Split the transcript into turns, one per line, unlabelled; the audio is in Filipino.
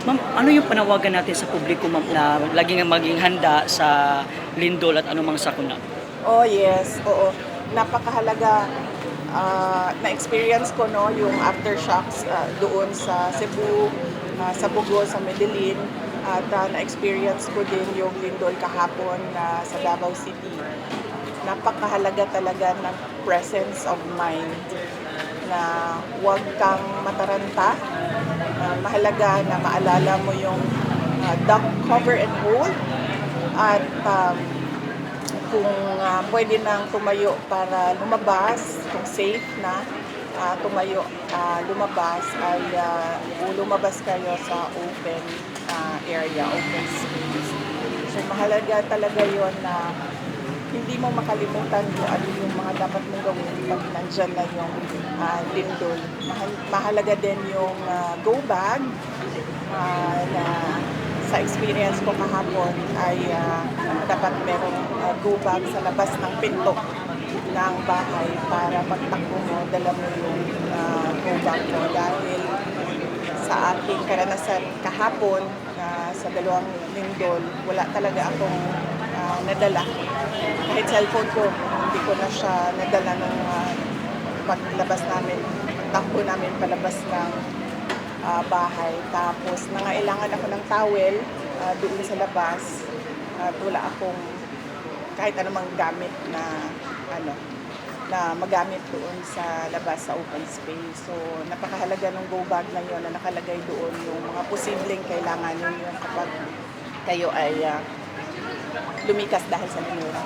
Ma'am, ano yung panawagan natin sa publiko, ma'am, na laging maging handa sa lindol at anumang sakuna?
Oh, yes, oo. Napakahalaga, na-experience ko 'no, yung aftershocks, doon sa Cebu, sa Bogo, sa Medellin at, na-experience ko din yung lindol kahapon na sa Davao City. Napakahalaga talaga ng presence of mind na huwag kang mataranta. Mahalaga na maalala mo yung, duck cover and hold at, kung puwede nang tumayo para lumabas, kung safe na tumayo, lumabas ay lumabas kayo sa open area, open space. So mahalaga talaga yon na hindi mo makalimutan kung ano yung mga dapat mong gawin pag nandiyan na yung lindol. Mahalaga din yung go bag na sa experience ko kahapon ay dapat merong go bag sa labas ng pinto ng bahay para pagtakbo mo, dala mo yung go bag mo. Dahil sa aking karanasan kahapon sa dalawang lindol, wala talaga akong nadala. Kahit cellphone ko, hindi ko na siya nadala nung paglabas namin, pagtakbo namin palabas ng bahay. Tapos nangailangan ako ng towel doon sa labas at wala akong kahit anumang gamit na ano na magamit doon sa labas sa open space. So napakahalaga ng go bag na yon na nakalagay doon yung mga posibleng kailangan ninyo kapag kayo ay lumikas dahil sa linura.